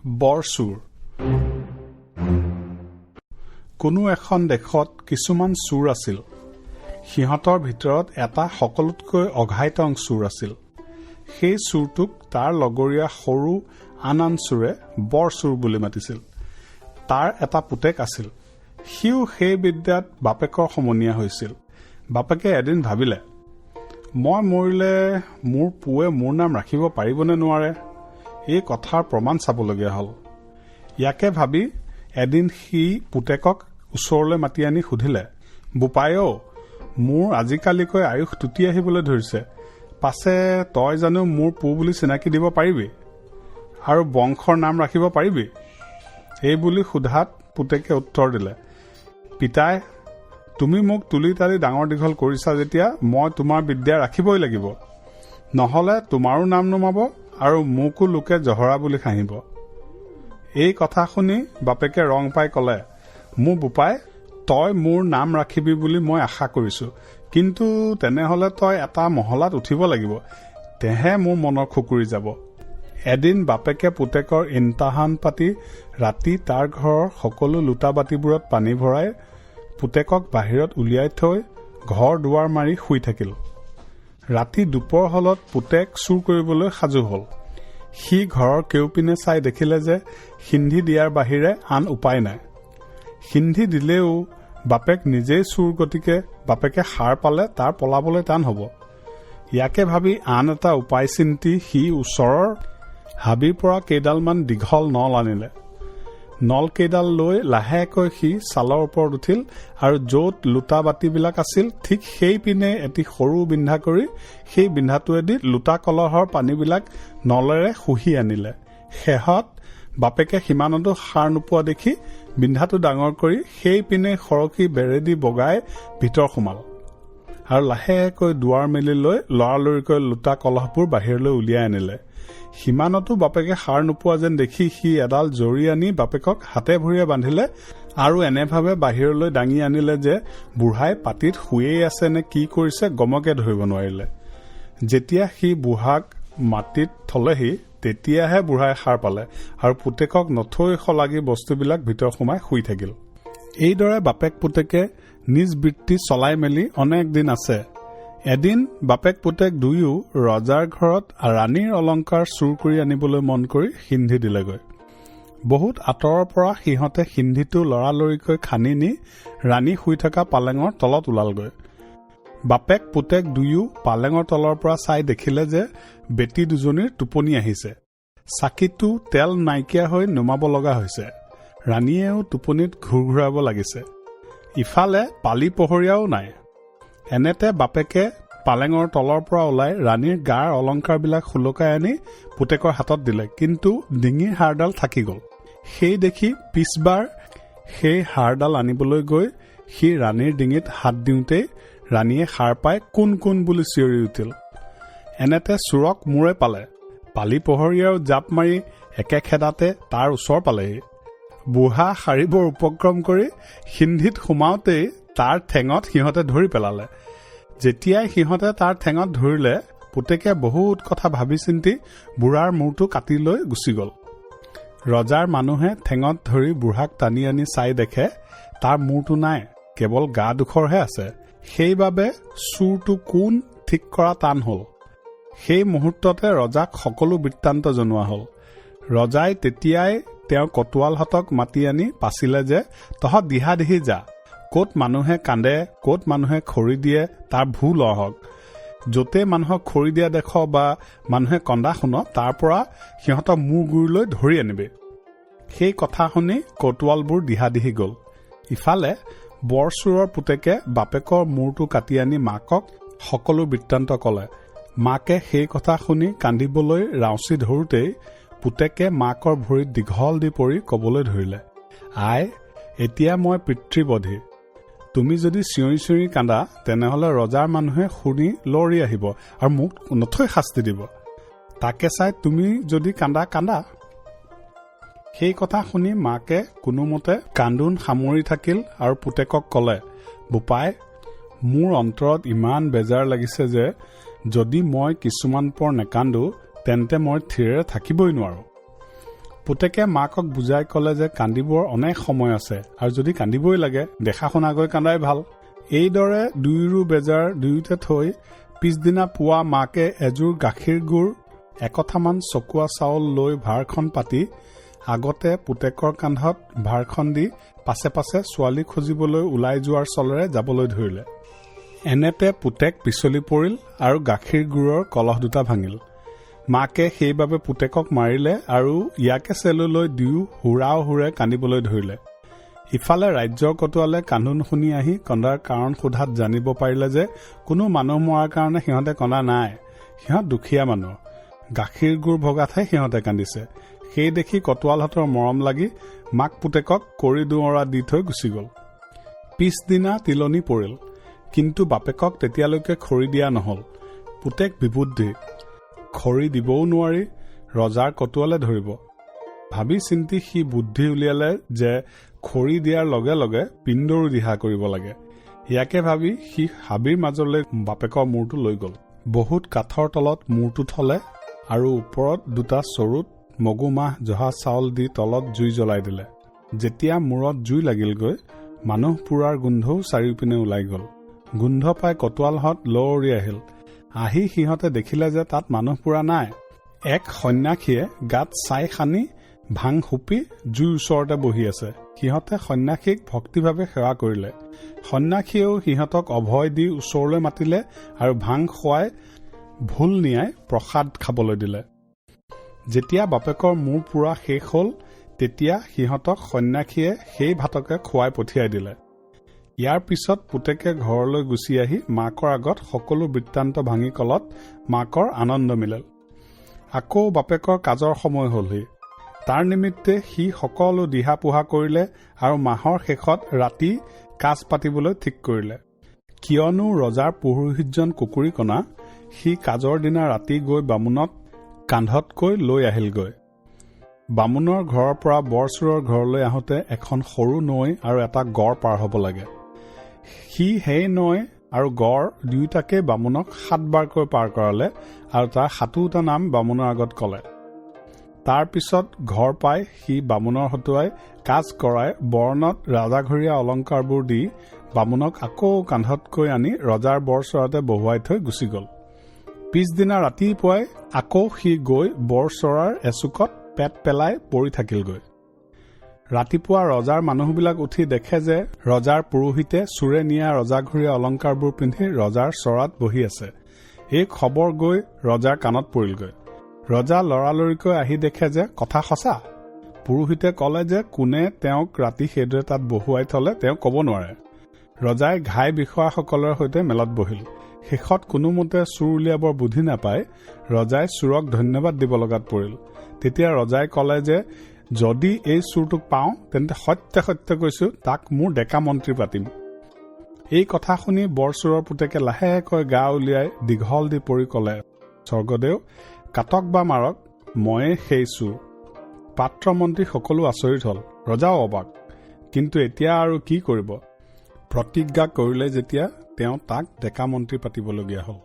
বৰচুৰ। কোনো এখন দেশত কিছুমান চুৰ আছিল। সিহঁতৰ ভিতৰত এটা সকলোতকৈ অঘাইতং চুৰ আছিল। সেই চুৰটোক তাৰ লগৰীয়া সৰু আন চুৰে বৰচুৰ বুলি মাতিছিল। তাৰ এটা পুতেক আছিল। সিও সেই বিদ্যাত বাপেকৰ সমনীয়া হৈছিল। বাপেকে এদিন ভাবিলে, মই মৰিলে মোৰ পুৱে মোৰ নাম ৰাখিব পাৰিবনে নোৱাৰে, এই কথাৰ প্ৰমাণ চাবলগীয়া হ'ল। ইয়াকে ভাবি এদিন সি পুতেকক ওচৰলৈ মাতি আনি সুধিলে, বোপাই অ, মোৰ আজিকালিকৈ আয়ুস টুটি আহিবলৈ ধৰিছে, পাছে তই জানো মোৰ পু বুলি চিনাকি দিব পাৰিবি আৰু বংশৰ নাম ৰাখিব পাৰিবি? এই বুলি সোধাত পুতেকে উত্তৰ দিলে, পিতাই, তুমি মোক তুলি তালি ডাঙৰ দীঘল কৰিছা যেতিয়া মই তোমাৰ বিদ্যা ৰাখিবই লাগিব, নহলে তোমাৰো নাম নমাব আৰু মোকো লোকে জহৰা বুলি হাঁহিব। এই কথা শুনি বাপেকে ৰং পাই কলে, মোৰ বোপাই, তই মোৰ নাম ৰাখিবি বুলি মই আশা কৰিছো, কিন্তু তেনেহলে তই এটা মহলাত উঠিব লাগিব, তেহে মোৰ মনৰ খুকুৰি যাব। এদিন বাপেকে পুতেকৰ ইন্তাহান পাতি ৰাতি তাৰ ঘৰৰ সকলো লোটা বাতিবোৰত পানী ভৰাই পুতেকক বাহিৰত উলিয়াই থৈ ঘৰ দুৱাৰ মাৰি শুই থাকিল। ৰাতি দুপৰ হলত পুতেক চুৰ কৰিবলৈ সাজু হল। সি ঘৰৰ কেউপিনে চাই দেখিলে যে সিন্ধি দিয়াৰ বাহিৰে আন উপায় নাই। সিন্ধি দিলেও বাপেক নিজেই চুৰ, গতিকে বাপেকে সাৰ পালে তাৰ পলাবলৈ টান হব। ইয়াকে ভাবি আন এটা উপায় চিন্তি সি ওচৰৰ হাবিৰ পৰা কেইডালমান দীঘল নল আনিলে। নল কেইডাল লৈ লাহেকৈ সি ছালৰ ওপৰত উঠিল আৰু য'ত লোটা বাতিবিলাক আছিল ঠিক সেই পিনে এটি সৰু বিন্ধা কৰি সেই বিন্ধাটোৱেদি লোটা কলহৰ পানীবিলাক নলেৰে শুহি আনিলে। শেহত বাপেকে সিমানতো সাৰ নোপোৱা দেখি বিন্ধাটো ডাঙৰ কৰি সেই পিনে সৰকি বেৰেদি বগাই ভিতৰ সোমাল আৰু লাহেকৈ দুৱাৰ মেলি লৈ লৰালৰিকৈ লোটা কলহবোৰ বাহিৰলৈ উলিয়াই আনিলে। সিমানতো বাপেকে সাৰ নোপোৱা যেন দেখি সি এডাল জৰি আনি বাপেকক হাতে ভৰিয়ে বান্ধিলে আৰু এনেভাৱে বাহিৰলৈ দাঙি আনিলে যে বুঢ়াই পাতিত শুয়েই আছে নে কি কৰিছে গমকে ধৰিব নোৱাৰিলে। যেতিয়া সি বুঢ়াক মাটিত থলেহি তেতিয়াহে বুঢ়াই সাৰ পালে আৰু পুতেকক নথৈ সলাগি বস্তুবিলাক ভিতৰ সোমাই শুই থাকিল। এইদৰে বাপেক পুতেকে নিজ বৃত্তি চলাই মেলি অনেক দিন আছে। এদিন বাপেক পুতেক দুয়ো ৰজাৰ ঘৰত ৰাণীৰ অলংকাৰ চুৰ কৰি আনিবলৈ মন কৰি সিন্ধি দিলেগৈ। বহুত আঁতৰৰ পৰা সিহঁতে সিন্ধিটো লৰালৰিকৈ খানি নি ৰাণী শুই থকা পালেঙৰ তলত ওলালগৈ। বাপেক পুতেক দুয়ো পালেঙৰ তলৰ পৰা চাই দেখিলে যে বেটী দুজনীৰ টোপনি আহিছে। চাকিটো তেল নাইকিয়া হৈ নুমাব লগা হৈছে। ৰাণীয়েও টোপনিত ঘূৰাব লাগিছে। ইফালে পালি পহৰীয়াও নাই। এনেতে বাপেকে পালেঙৰ তলৰ পৰা ওলাই ৰাণীৰ গাৰ অলংকাৰবিলাক সুলকাই আনি পুতেকৰ হাতত দিলে, কিন্তু ডিঙিৰ হাড়ডাল থাকি গল। সেই দেখি পিছবাৰ সেই হাড়ডাল আনিবলৈ গৈ সি ৰাণীৰ ডিঙিত হাত দিওঁতেই ৰাণীয়ে সাৰ পাই কোন কোন বুলি চিঞৰি উঠিল। এনেতে চোৰক মূৰে পালে। পালি পহৰীয়াও জাপ মাৰি একে খেদাতে তাৰ ওচৰ পালেহি। বুঢ়া সাৰিবৰ উপক্ৰম কৰি সিন্ধিত সোমাওতেই তাৰ ঠেঙত সিহঁতে ধৰি পেলালে। যেতিয়াই সিহঁতে তাৰ ঠেঙত ধৰিলে পুতেকে বহুত কথা ভাবি চিন্তি বুঢ়াৰ মূৰটো কাটি লৈ গুচি গল। ৰজাৰ মানুহে ঠেঙত ধৰি বুঢ়াক টানি আনি চাই দেখে তাৰ মূৰটো নাই, কেৱল গা দুখৰহে আছে। সেইবাবে চুৰটো কোন ঠিক কৰা টান হল। সেই মুহূৰ্ততে ৰজাক সকলো বৃত্তান্ত জনোৱা হল। ৰজাই তেতিয়াই তেওঁৰ কটোৱালহঁতক মাতি আনি পাচিলে যে তহঁত দিহা দিহি যা, ক'ত মানুহে কান্দে ক'ত মানুহে খৰি দিয়ে তাৰ ভূ লহক। য'তে মানুহক খৰি দিয়া দেখ বা মানুহে কন্দা শুন তাৰ পৰা সিহঁতক মূৰ গুৰিলৈ ধৰি আনিবি। সেই কথা শুনি কটোৱালবোৰ দিহা দিহি গল। ইফালে বৰচুৰৰ পুতেকে বাপেকৰ মূৰটো কাটি আনি মাকক সকলো বৃত্তান্ত কলে। মাকে সেই কথা শুনি কান্দিবলৈ ৰাউচি ধৰোতেই পুতেকে মাকৰ ভৰিত দীঘল দি পৰি কবলৈ ধৰিলে, আই, এতিয়া মই পিতৃবধী। তুমি যদি চিঞৰি চিঞৰি কান্দা তেনেহলে ৰজাৰ মানুহে শুনি লৰি আহিব আৰু মোক নথৈ শাস্তি দিব। তাকে চাই তুমি যদি কান্দা কান্দা। সেই কথা শুনি মাকে কোনোমতে কান্দোন সামৰি থাকিল আৰু পুতেকক কলে, বোপাই, মোৰ অন্তৰত ইমান বেজাৰ লাগিছে যে যদি মই কিছুমান পৰ নেকান্দো তেন্তে মই থিৰেৰে থাকিবই নোৱাৰো। পুতেকে মাকক বুজাই ক'লে যে কান্দিবৰ অনেক সময় আছে আৰু যদি কান্দিবই লাগে দেখা শুনাকৈ কান্দাই ভাল। এইদৰে দুয়ো বেজাৰ দুয়োতে থৈ পিছদিনা পুৱা মাকে এযোৰ গাখীৰ গুড় একঠামান চকুৱা চাউল লৈ ভাৰখন পাতি আগতে পুতেকৰ কান্ধত ভাৰখন দি পাছে পাছে ছোৱালী খুজিবলৈ ওলাই যোৱাৰ চলেৰে যাবলৈ ধৰিলে। এনেতে পুতেক পিছলি পৰিল আৰু গাখীৰ গুড়ৰ কলহ দুটা ভাঙিল। মাকে সেইবাবে পুতেকক মাৰিলে আৰু ইয়াকে চেলৈ লৈ দুয়ো হুৰাও হুৰে কান্দিবলৈ ধৰিলে। ইফালে ৰাজ্যৰ কটোৱালে কান্দোন শুনি আহি কন্দাৰ কাৰণ সোধাত জানিব পাৰিলে যে কোনো মানুহ মৰাৰ কাৰণে সিহঁতে কন্দা নাই, সিহঁত দুখীয়া মানুহ, গাখীৰ গুড় ভগাতহে সিহঁতে কান্দিছে। সেই দেখি কটোৱালহঁতৰ মৰম লাগি মাক পুতেকক কৰি দুৱৰা দি থৈ গুচি গ'ল। পিছদিনা তিলনি পৰিল, কিন্তু বাপেকক তেতিয়ালৈকে খৰি দিয়া নহল। পুতেক বিবুদ্ধি, খৰি দিবও নোৱাৰি, ৰজাৰ কটোৱালে ধৰিব। ভাবি চিন্তি সি বুদ্ধি উলিয়ালে যে খৰি দিয়াৰ লগে লগে পিণ্ডৰো দিহা কৰিব লাগে। ইয়াকে ভাবি সি হাবিৰ মাজলৈ বাপেকৰ মূৰটো লৈ গ'ল। বহুত কাঠৰ তলত মূৰটো থলে আৰু ওপৰত দুটা চৰুত মগুমাহ জহা চাউল দি তলত জুই জ্বলাই দিলে। যেতিয়া মূৰত জুই লাগিলগৈ মানুহ পুৰাৰ গোন্ধও চাৰিওপিনে ওলাই গ'ল। গোন্ধ পাই কটোৱালহঁত লৱৰি আহিল। আহি সিহঁতে দেখিলে যে তাত মানুহ পুৰা নাই। এক সন্যাসীয়ে গাত ছাই সানি ভাং হুপি জুইৰ ওচৰতে বহি আছে। সিহঁতে সন্যাসীক ভক্তিভাৱে সেৱা কৰিলে। সন্যাসীয়েও সিহঁতক অভয় দি ওচৰলৈ মাতিলে আৰু ভাং খুৱাই ভোল নিয়াই প্ৰসাদ খাবলৈ দিলে। যেতিয়া বাপেকৰ মূৰ পুৰা শেষ হ'ল তেতিয়া সিহঁতক সন্যাসীয়ে সেই ভাতকে খুৱাই পঠিয়াই দিলে। ইয়াৰ পিছত পুতেকে ঘৰলৈ গুচি আহি মাকৰ আগত সকলো বৃত্তান্ত ভাঙি কলত মাকৰ আনন্দ মিলাল। আকৌ বাপেকৰ কাজৰ সময় হ'লহি। তাৰ নিমিত্তে সি সকলো দিহা পোহা কৰিলে আৰু মাহৰ শেষত ৰাতি কাজ পাতিবলৈ ঠিক কৰিলে। কিয়নো ৰজাৰ পুৰোহিতজন কুকুৰি কণা, সি কাজৰ দিনা ৰাতি গৈ বামুণত কান্ধতকৈ লৈ আহিলগৈ। বামুণৰ ঘৰৰ পৰা বৰচোৰৰ ঘৰলৈ আহোঁতে এখন সৰু নৈ আৰু এটা গড় পাৰ হ'ব লাগে। সি সেই নৈ আৰু গড় দুয়োটাকে বামুণক 7 বাৰকৈ পাৰ কৰালে আৰু তাৰ 7টা নাম বামুণৰ আগত ক'লে। তাৰ পিছত ঘৰ পাই সি বামুণৰ হতুৱাই কাজ কৰাই বৰণত ৰাজাঘৰীয়া অলংকাৰবোৰ দি বামুণক আকৌ কান্ধতকৈ আনি ৰজাৰ বৰচৰাতে বহুৱাই থৈ গুচি গ'ল। পিছদিনা ৰাতিপুৱাই আকৌ সি গৈ বৰচৰাৰ এচুকত পেট পেলাই পৰি থাকিলগৈ। ৰাতিপুৱা ৰজাৰ মানুহবিলাক উঠি দেখে যে ৰজাৰ পুৰোহিতে চোৰে নিয়া ৰজাঘৰীয়া অলংকাৰবোৰ পিন্ধি ৰজাৰ চৰাত বহি আছে। এই খবৰ গৈ ৰজাৰ কাণত পৰিলগৈ। ৰজা লৰালৰিকৈ আহি দেখে যে কথা সঁচা। পুৰোহিতে ক'লে যে কোনে তেওঁক ৰাতি সেইদৰে তাত বহুৱাই থলে তেওঁ ক'ব নোৱাৰে। ৰজাই ঘাই বিষয়াসকলৰ সৈতে মেলত বহিল। শেষত কোনোমতে চোৰ উলিয়াবৰ বুদ্ধি নাপাই ৰজাই চোৰক ধন্যবাদ দিব লগাত পৰিল। তেতিয়া ৰজাই ক'লে যে যদি এই চোৰটোক পাওঁ তেন্তে সত্য সত্য কৈছো তাক মোৰ ডেকা মন্ত্ৰী পাতিম। এই কথা শুনি বৰচোৰৰ পুতেকে লাহেকৈ গা উলিয়াই দীঘল দি পৰি ক'লে, স্বৰ্গদেউ, কাটক বা মাৰক, ময়ে সেই চোৰ। পাত্ৰ মন্ত্ৰী সকলো আচৰিত হ'ল, ৰজাও অবাক। কিন্তু এতিয়া আৰু কি কৰিব? প্ৰতিজ্ঞা কৰিলে যেতিয়া তেওঁ তাক ডেকা মন্ত্ৰী পাতিবলগীয়া হ'ল।